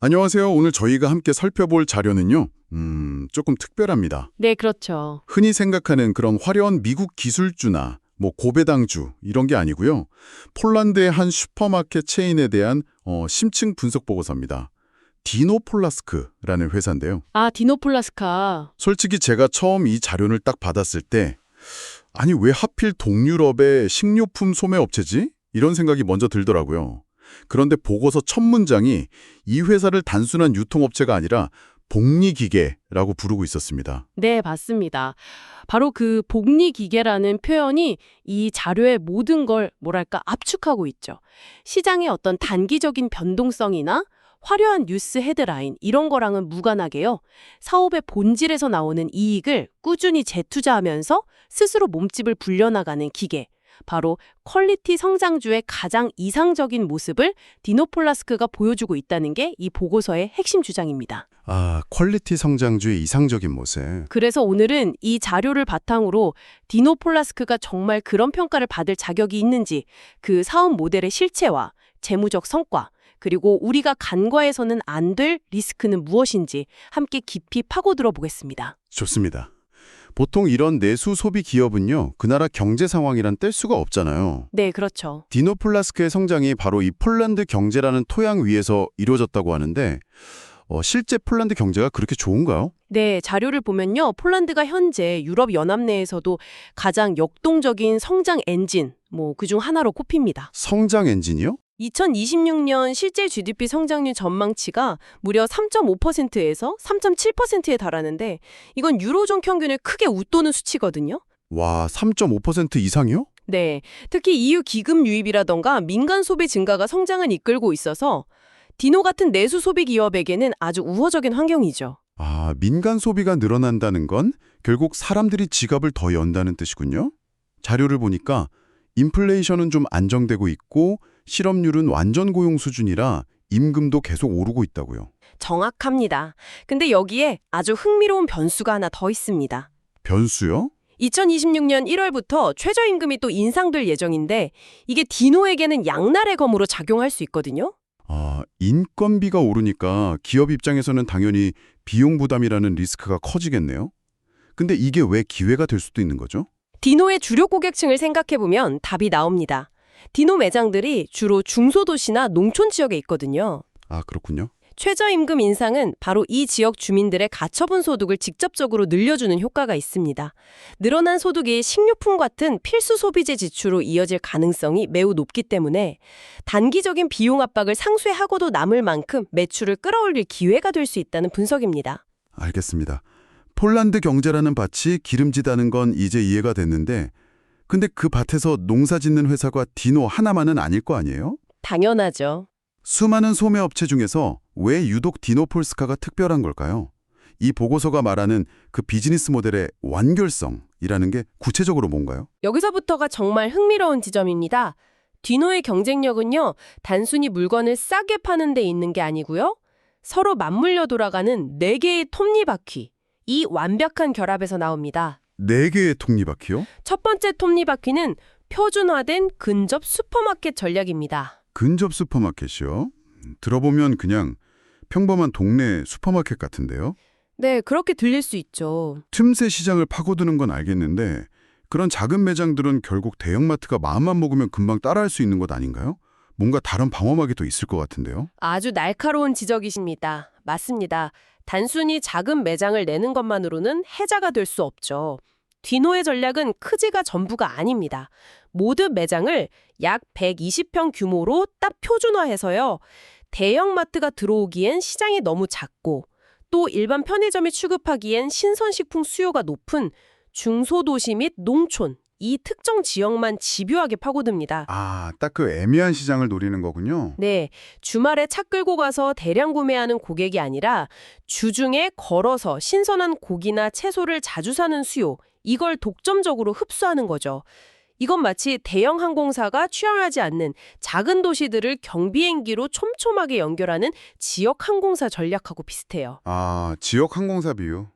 안녕하세요. 오늘 저희가 함께 살펴볼 자료는요. 조금 특별합니다. 네, 그렇죠. 흔히 생각하는 그런 화려한 미국 기술주나 고배당주 이런 게 아니고요. 폴란드의 한 슈퍼마켓 체인에 대한 심층 분석 보고서입니다. 디노폴라스크라는 회사인데요. 아, 디노폴라스카. 솔직히 제가 처음 이 자료를 딱 받았을 때 아니 왜 하필 동유럽의 식료품 소매 업체지? 이런 생각이 먼저 들더라고요. 그런데 보고서 첫 문장이 이 회사를 단순한 유통업체가 아니라 복리기계라고 부르고 있었습니다. 네, 맞습니다. 바로 그 복리기계라는 표현이 이 자료의 모든 걸 압축하고 있죠. 시장의 어떤 단기적인 변동성이나 화려한 뉴스 헤드라인 이런 거랑은 무관하게요. 사업의 본질에서 나오는 이익을 꾸준히 재투자하면서 스스로 몸집을 불려나가는 기계. 바로 퀄리티 성장주의 가장 이상적인 모습을 디노폴라스크가 보여주고 있다는 게 이 보고서의 핵심 주장입니다. 아, 퀄리티 성장주의 이상적인 모습. 그래서 오늘은 이 자료를 바탕으로 디노폴라스크가 정말 그런 평가를 받을 자격이 있는지, 그 사업 모델의 실체와 재무적 성과, 그리고 우리가 간과해서는 안 될 리스크는 무엇인지 함께 깊이 파고들어 보겠습니다. 좋습니다. 보통 이런 내수 소비 기업은요, 그 나라 경제 상황이란 뗄 수가 없잖아요. 네, 그렇죠. 디노폴라스크의 성장이 바로 이 폴란드 경제라는 토양 위에서 이루어졌다고 하는데 실제 폴란드 경제가 그렇게 좋은가요? 네, 자료를 보면요. 폴란드가 현재 유럽연합 내에서도 가장 역동적인 성장 엔진, 그중 하나로 꼽힙니다. 성장 엔진이요? 2026년 실제 GDP 성장률 전망치가 무려 3.5%에서 3.7%에 달하는데 이건 유로존 평균을 크게 웃도는 수치거든요. 와, 3.5% 이상이요? 네, 특히 EU 기금 유입이라던가 민간 소비 증가가 성장을 이끌고 있어서 디노 같은 내수 소비 기업에게는 아주 우호적인 환경이죠. 아, 민간 소비가 늘어난다는 건 결국 사람들이 지갑을 더 연다는 뜻이군요. 자료를 보니까 인플레이션은 좀 안정되고 있고 실업률은 완전 고용 수준이라 임금도 계속 오르고 있다고요. 정확합니다. 근데 여기에 아주 흥미로운 변수가 하나 더 있습니다. 변수요? 2026년 1월부터 최저임금이 또 인상될 예정인데 이게 디노에게는 양날의 검으로 작용할 수 있거든요. 아, 인건비가 오르니까 기업 입장에서는 당연히 비용 부담이라는 리스크가 커지겠네요. 근데 이게 왜 기회가 될 수도 있는 거죠? 디노의 주력 고객층을 생각해보면 답이 나옵니다. 디노 매장들이 주로 중소도시나 농촌 지역에 있거든요. 아, 그렇군요. 최저임금 인상은 바로 이 지역 주민들의 가처분 소득을 직접적으로 늘려주는 효과가 있습니다. 늘어난 소득이 식료품 같은 필수 소비재 지출로 이어질 가능성이 매우 높기 때문에 단기적인 비용 압박을 상쇄하고도 남을 만큼 매출을 끌어올릴 기회가 될 수 있다는 분석입니다. 알겠습니다. 폴란드 경제라는 밭이 기름지다는 건 이제 이해가 됐는데 근데 그 밭에서 농사 짓는 회사가 디노 하나만은 아닐 거 아니에요? 당연하죠. 수많은 소매업체 중에서 왜 유독 디노폴스카가 특별한 걸까요? 이 보고서가 말하는 그 비즈니스 모델의 완결성이라는 게 구체적으로 뭔가요? 여기서부터가 정말 흥미로운 지점입니다. 디노의 경쟁력은요, 단순히 물건을 싸게 파는 데 있는 게 아니고요. 서로 맞물려 돌아가는 4개의 톱니바퀴, 이 완벽한 결합에서 나옵니다. 4개의 톱니바퀴요? 첫 번째 톱니바퀴는 표준화된 근접 슈퍼마켓 전략입니다. 근접 슈퍼마켓이요? 들어보면 그냥 평범한 동네 슈퍼마켓 같은데요? 네, 그렇게 들릴 수 있죠. 틈새 시장을 파고드는 건 알겠는데 그런 작은 매장들은 결국 대형마트가 마음만 먹으면 금방 따라할 수 있는 것 아닌가요? 뭔가 다른 방어막이 더 있을 것 같은데요? 아주 날카로운 지적이십니다. 맞습니다. 단순히 작은 매장을 내는 것만으로는 해자가 될 수 없죠. 디노의 전략은 크지가 전부가 아닙니다. 모든 매장을 약 120평 규모로 딱 표준화해서요. 대형마트가 들어오기엔 시장이 너무 작고 또 일반 편의점이 취급하기엔 신선식품 수요가 높은 중소도시 및 농촌, 이 특정 지역만 집요하게 파고듭니다. 아, 딱 그 애매한 시장을 노리는 거군요. 네, 주말에 차 끌고 가서 대량 구매하는 고객이 아니라 주중에 걸어서 신선한 고기나 채소를 자주 사는 수요, 이걸 독점적으로 흡수하는 거죠. 이건 마치 대형 항공사가 취항하지 않는 작은 도시들을 경비행기로 촘촘하게 연결하는 지역 항공사 전략하고 비슷해요. 아, 지역 항공사 비유.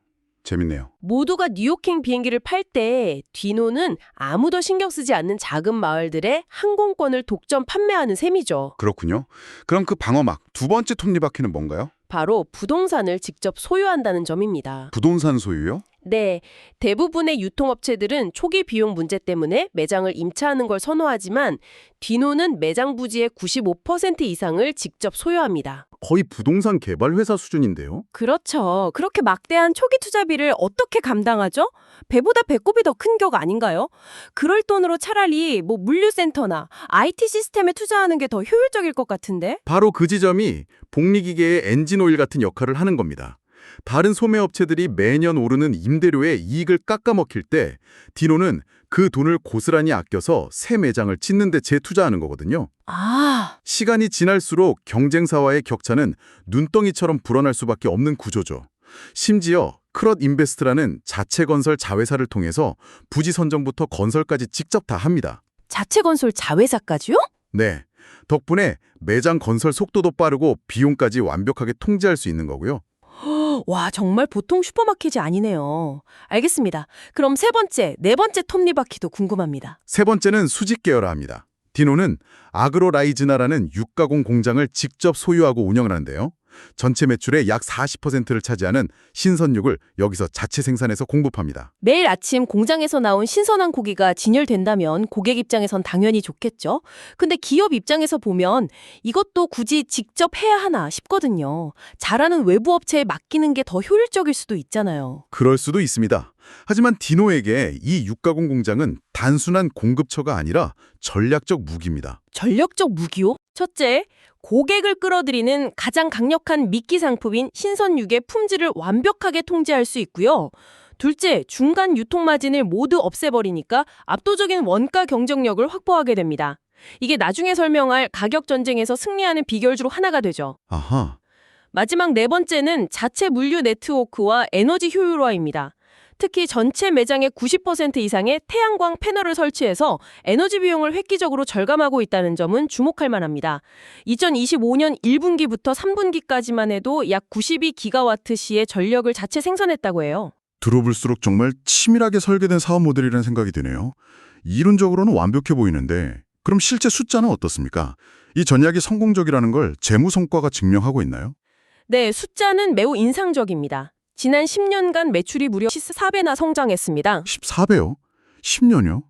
재밌네요. 모두가 뉴욕행 비행기를 팔 때 디노는 아무도 신경 쓰지 않는 작은 마을들의 항공권을 독점 판매하는 셈이죠. 그렇군요. 그럼 그 방어막 두 번째 톱니바퀴는 뭔가요? 바로 부동산을 직접 소유한다는 점입니다. 부동산 소유요? 네, 대부분의 유통업체들은 초기 비용 문제 때문에 매장을 임차하는 걸 선호하지만 디노는 매장 부지의 95% 이상을 직접 소유합니다. 거의 부동산 개발 회사 수준인데요. 그렇죠. 그렇게 막대한 초기 투자비를 어떻게 감당하죠? 배보다 배꼽이 더 큰 격 아닌가요? 그럴 돈으로 차라리 물류센터나 IT 시스템에 투자하는 게 더 효율적일 것 같은데? 바로 그 지점이 복리기계의 엔진오일 같은 역할을 하는 겁니다. 다른 소매업체들이 매년 오르는 임대료에 이익을 깎아먹힐 때 디노는 그 돈을 고스란히 아껴서 새 매장을 짓는 데 재투자하는 거거든요. 아, 시간이 지날수록 경쟁사와의 격차는 눈덩이처럼 불어날 수밖에 없는 구조죠. 심지어 크럿 인베스트라는 자체 건설 자회사를 통해서 부지 선정부터 건설까지 직접 다 합니다. 자체 건설 자회사까지요? 네. 덕분에 매장 건설 속도도 빠르고 비용까지 완벽하게 통제할 수 있는 거고요. 와, 정말 보통 슈퍼마켓이 아니네요. 알겠습니다. 그럼 세 번째, 네 번째 톱니바퀴도 궁금합니다. 세 번째는 수직 계열화입니다. 디노는 아그로라이즈나라는 육가공 공장을 직접 소유하고 운영을 하는데요. 전체 매출의 약 40%를 차지하는 신선육을 여기서 자체 생산해서 공급합니다. 매일 아침 공장에서 나온 신선한 고기가 진열된다면 고객 입장에선 당연히 좋겠죠. 근데 기업 입장에서 보면 이것도 굳이 직접 해야 하나 싶거든요. 잘하는 외부 업체에 맡기는 게 더 효율적일 수도 있잖아요. 그럴 수도 있습니다. 하지만 디노에게 이 육가공 공장은 단순한 공급처가 아니라 전략적 무기입니다. 전력적 무기요? 첫째, 고객을 끌어들이는 가장 강력한 미끼 상품인 신선육의 품질을 완벽하게 통제할 수 있고요. 둘째, 중간 유통 마진을 모두 없애버리니까 압도적인 원가 경쟁력을 확보하게 됩니다. 이게 나중에 설명할 가격 전쟁에서 승리하는 비결 중 하나가 되죠. 아하. 마지막 네 번째는 자체 물류 네트워크와 에너지 효율화입니다. 특히 전체 매장의 90% 이상의 태양광 패널을 설치해서 에너지 비용을 획기적으로 절감하고 있다는 점은 주목할 만합니다. 2025년 1분기부터 3분기까지만 해도 약 92기가와트시의 전력을 자체 생산했다고 해요. 들어볼수록 정말 치밀하게 설계된 사업 모델이라는 생각이 드네요. 이론적으로는 완벽해 보이는데 그럼 실제 숫자는 어떻습니까? 이 전략이 성공적이라는 걸 재무 성과가 증명하고 있나요? 네, 숫자는 매우 인상적입니다. 지난 10년간 매출이 무려 14배나 성장했습니다. 14배요? 10년이요?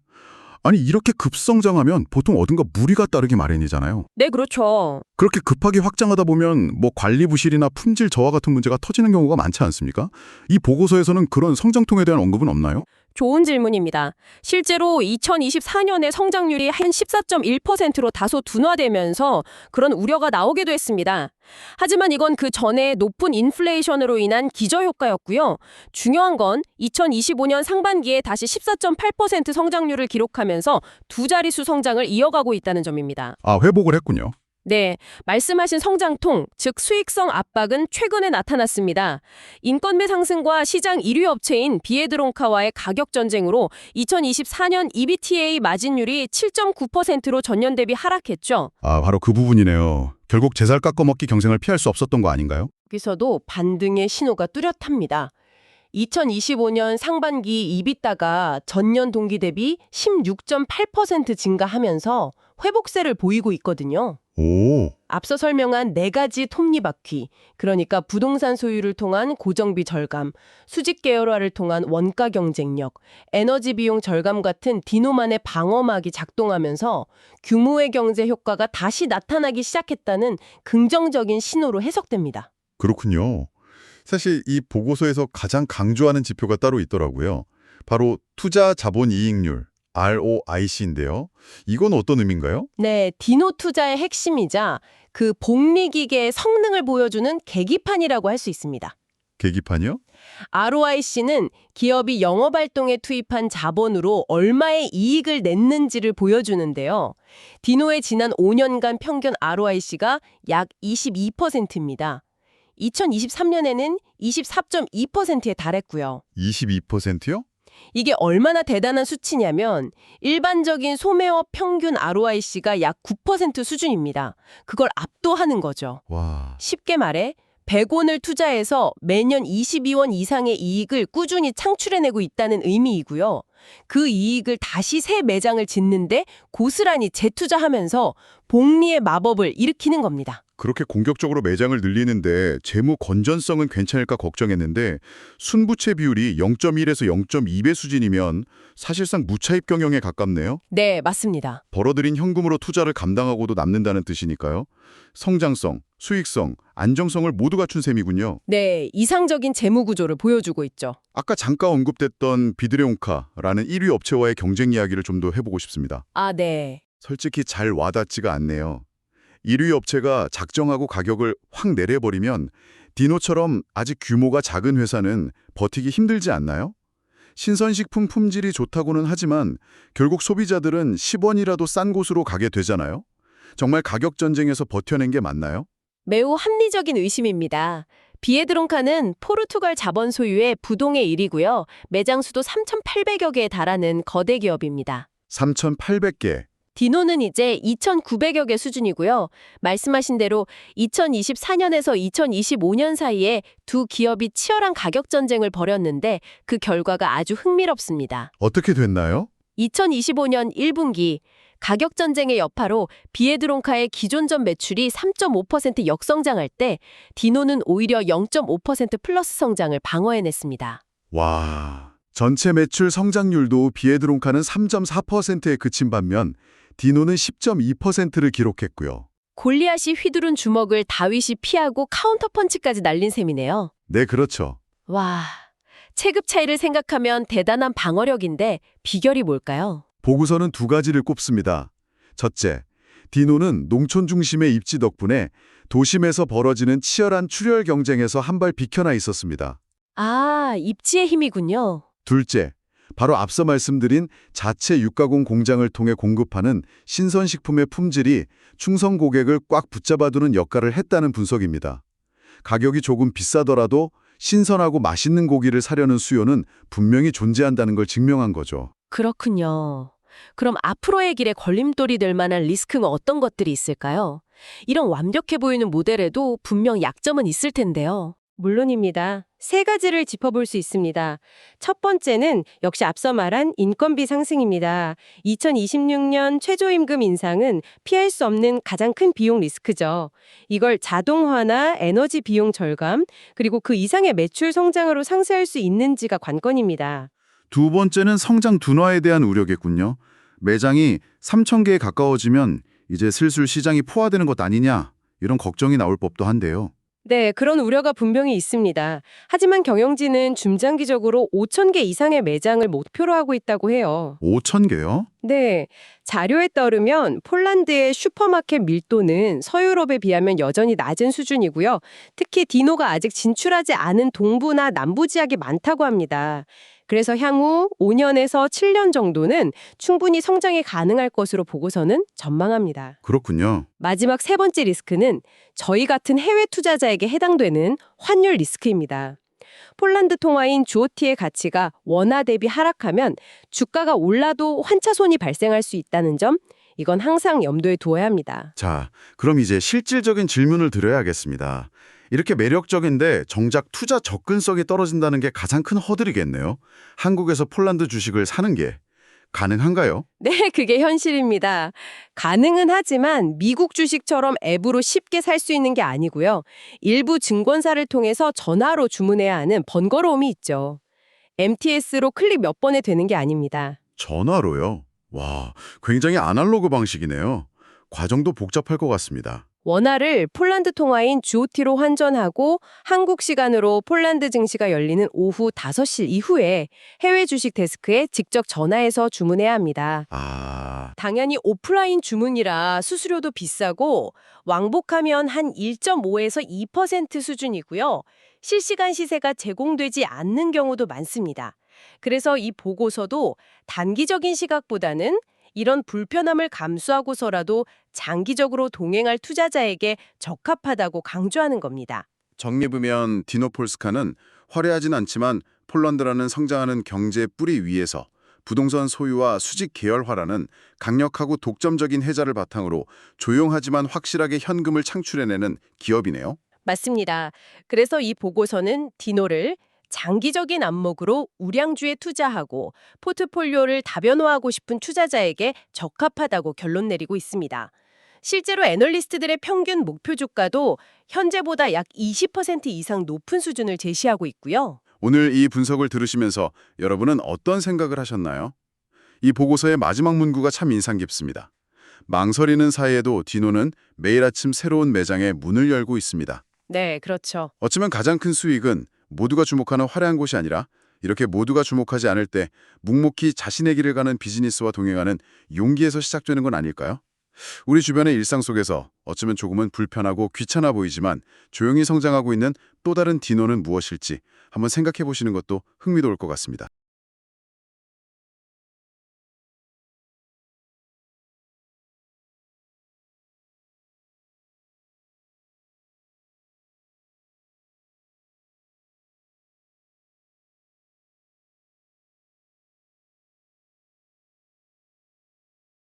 아니 이렇게 급성장하면 보통 어딘가 무리가 따르기 마련이잖아요. 네, 그렇죠. 그렇게 급하게 확장하다 보면 관리 부실이나 품질 저하 같은 문제가 터지는 경우가 많지 않습니까? 이 보고서에서는 그런 성장통에 대한 언급은 없나요? 좋은 질문입니다. 실제로 2024년에 성장률이 한 14.1%로 다소 둔화되면서 그런 우려가 나오기도 했습니다. 하지만 이건 그 전에 높은 인플레이션으로 인한 기저효과였고요. 중요한 건 2025년 상반기에 다시 14.8% 성장률을 기록하면서 두 자릿수 성장을 이어가고 있다는 점입니다. 아, 회복을 했군요. 네, 말씀하신 성장통, 즉 수익성 압박은 최근에 나타났습니다. 인건비 상승과 시장 1위 업체인 비에드론카와의 가격 전쟁으로 2024년 EBITDA 마진율이 7.9%로 전년 대비 하락했죠. 아, 바로 그 부분이네요. 결국 제살 깎아먹기 경쟁을 피할 수 없었던 거 아닌가요? 여기서도 반등의 신호가 뚜렷합니다. 2025년 상반기 EBITDA가 전년 동기 대비 16.8% 증가하면서 회복세를 보이고 있거든요. 오, 앞서 설명한 네 가지 톱니바퀴, 그러니까 부동산 소유를 통한 고정비 절감, 수직 계열화를 통한 원가 경쟁력, 에너지 비용 절감 같은 디노만의 방어막이 작동하면서 규모의 경제 효과가 다시 나타나기 시작했다는 긍정적인 신호로 해석됩니다. 그렇군요. 사실 이 보고서에서 가장 강조하는 지표가 따로 있더라고요. 바로 투자 자본 이익률, ROIC인데요. 이건 어떤 의미인가요? 네, 디노 투자의 핵심이자 그 복리기계의 성능을 보여주는 계기판이라고 할 수 있습니다. 계기판이요? ROIC는 기업이 영업활동에 투입한 자본으로 얼마의 이익을 냈는지를 보여주는데요. 디노의 지난 5년간 평균 ROIC가 약 22%입니다. 2023년에는 24.2%에 달했고요. 22%요? 이게 얼마나 대단한 수치냐면 일반적인 소매업 평균 ROIC가 약 9% 수준입니다. 그걸 압도하는 거죠. 와, 쉽게 말해 100원을 투자해서 매년 22원 이상의 이익을 꾸준히 창출해내고 있다는 의미이고요. 그 이익을 다시 새 매장을 짓는데 고스란히 재투자하면서 복리의 마법을 일으키는 겁니다. 그렇게 공격적으로 매장을 늘리는데 재무 건전성은 괜찮을까 걱정했는데 순부채 비율이 0.1에서 0.2배 수준이면 사실상 무차입 경영에 가깝네요. 네, 맞습니다. 벌어들인 현금으로 투자를 감당하고도 남는다는 뜻이니까요. 성장성, 수익성, 안정성을 모두 갖춘 셈이군요. 네, 이상적인 재무 구조를 보여주고 있죠. 아까 잠깐 언급됐던 비드레온카라는 1위 업체와의 경쟁 이야기를 좀 더 해보고 싶습니다. 아, 네. 솔직히 잘 와닿지가 않네요. 1위 업체가 작정하고 가격을 확 내려버리면 디노처럼 아직 규모가 작은 회사는 버티기 힘들지 않나요? 신선식품 품질이 좋다고는 하지만 결국 소비자들은 10원이라도 싼 곳으로 가게 되잖아요. 정말 가격 전쟁에서 버텨낸 게 맞나요? 매우 합리적인 의심입니다. 비에드론카는 포르투갈 자본 소유의 부동의 1위고요. 매장 수도 3,800여 개에 달하는 거대 기업입니다. 3,800개. 디노는 이제 2,900여 개 수준이고요. 말씀하신 대로 2024년에서 2025년 사이에 두 기업이 치열한 가격 전쟁을 벌였는데 그 결과가 아주 흥미롭습니다. 어떻게 됐나요? 2025년 1분기 가격 전쟁의 여파로 비에드론카의 기존점 매출이 3.5% 역성장할 때 디노는 오히려 0.5% 플러스 성장을 방어해냈습니다. 와, 전체 매출 성장률도 비에드론카는 3.4%에 그친 반면 디노는 10.2%를 기록했고요. 골리앗이 휘두른 주먹을 다윗이 피하고 카운터 펀치까지 날린 셈이네요. 네, 그렇죠. 와, 체급 차이를 생각하면 대단한 방어력인데 비결이 뭘까요? 보고서는 두 가지를 꼽습니다. 첫째, 디노는 농촌 중심의 입지 덕분에 도심에서 벌어지는 치열한 출혈 경쟁에서 한 발 비켜나 있었습니다. 아, 입지의 힘이군요. 둘째, 바로 앞서 말씀드린 자체 육가공 공장을 통해 공급하는 신선식품의 품질이 충성 고객을 꽉 붙잡아두는 역할을 했다는 분석입니다. 가격이 조금 비싸더라도 신선하고 맛있는 고기를 사려는 수요는 분명히 존재한다는 걸 증명한 거죠. 그렇군요. 그럼 앞으로의 길에 걸림돌이 될 만한 리스크는 어떤 것들이 있을까요? 이런 완벽해 보이는 모델에도 분명 약점은 있을 텐데요. 물론입니다. 세 가지를 짚어볼 수 있습니다. 첫 번째는 역시 앞서 말한 인건비 상승입니다. 2026년 최저임금 인상은 피할 수 없는 가장 큰 비용 리스크죠. 이걸 자동화나 에너지 비용 절감, 그리고 그 이상의 매출 성장으로 상쇄할 수 있는지가 관건입니다. 두 번째는 성장 둔화에 대한 우려겠군요. 매장이 3,000개에 가까워지면 이제 슬슬 시장이 포화되는 것 아니냐, 이런 걱정이 나올 법도 한데요. 네, 그런 우려가 분명히 있습니다. 하지만 경영진은 중장기적으로 5,000개 이상의 매장을 목표로 하고 있다고 해요. 5,000개요? 네, 자료에 따르면 폴란드의 슈퍼마켓 밀도는 서유럽에 비하면 여전히 낮은 수준이고요. 특히 디노가 아직 진출하지 않은 동부나 남부 지역이 많다고 합니다. 그래서 향후 5년에서 7년 정도는 충분히 성장이 가능할 것으로 보고서는 전망합니다. 그렇군요. 마지막 세 번째 리스크는 저희 같은 해외 투자자에게 해당되는 환율 리스크입니다. 폴란드 통화인 주오티의 가치가 원화 대비 하락하면 주가가 올라도 환차손이 발생할 수 있다는 점, 이건 항상 염두에 두어야 합니다. 자, 그럼 이제 실질적인 질문을 드려야겠습니다. 이렇게 매력적인데 정작 투자 접근성이 떨어진다는 게 가장 큰 허들이겠네요. 한국에서 폴란드 주식을 사는 게 가능한가요? 네, 그게 현실입니다. 가능은 하지만 미국 주식처럼 앱으로 쉽게 살 수 있는 게 아니고요. 일부 증권사를 통해서 전화로 주문해야 하는 번거로움이 있죠. MTS로 클릭 몇 번에 되는 게 아닙니다. 전화로요? 와, 굉장히 아날로그 방식이네요. 과정도 복잡할 것 같습니다. 원화를 폴란드 통화인 주오티로 환전하고 한국 시간으로 폴란드 증시가 열리는 오후 5시 이후에 해외 주식 데스크에 직접 전화해서 주문해야 합니다. 당연히 오프라인 주문이라 수수료도 비싸고 왕복하면 한 1.5에서 2% 수준이고요. 실시간 시세가 제공되지 않는 경우도 많습니다. 그래서 이 보고서도 단기적인 시각보다는 이런 불편함을 감수하고서라도 장기적으로 동행할 투자자에게 적합하다고 강조하는 겁니다. 정리부면 디노폴스카는 화려하진 않지만 폴란드라는 성장하는 경제 뿌리 위에서 부동산 소유와 수직 계열화라는 강력하고 독점적인 혜자를 바탕으로 조용하지만 확실하게 현금을 창출해내는 기업이네요. 맞습니다. 그래서 이 보고서는 디노를 장기적인 안목으로 우량주에 투자하고 포트폴리오를 다변화하고 싶은 투자자에게 적합하다고 결론 내리고 있습니다. 실제로 애널리스트들의 평균 목표 주가도 현재보다 약 20% 이상 높은 수준을 제시하고 있고요. 오늘 이 분석을 들으시면서 여러분은 어떤 생각을 하셨나요? 이 보고서의 마지막 문구가 참 인상 깊습니다. 망설이는 사이에도 디노는 매일 아침 새로운 매장에 문을 열고 있습니다. 네, 그렇죠. 어쩌면 가장 큰 수익은 모두가 주목하는 화려한 곳이 아니라 이렇게 모두가 주목하지 않을 때 묵묵히 자신의 길을 가는 비즈니스와 동행하는 용기에서 시작되는 건 아닐까요? 우리 주변의 일상 속에서 어쩌면 조금은 불편하고 귀찮아 보이지만 조용히 성장하고 있는 또 다른 디노는 무엇일지 한번 생각해 보시는 것도 흥미로울 것 같습니다.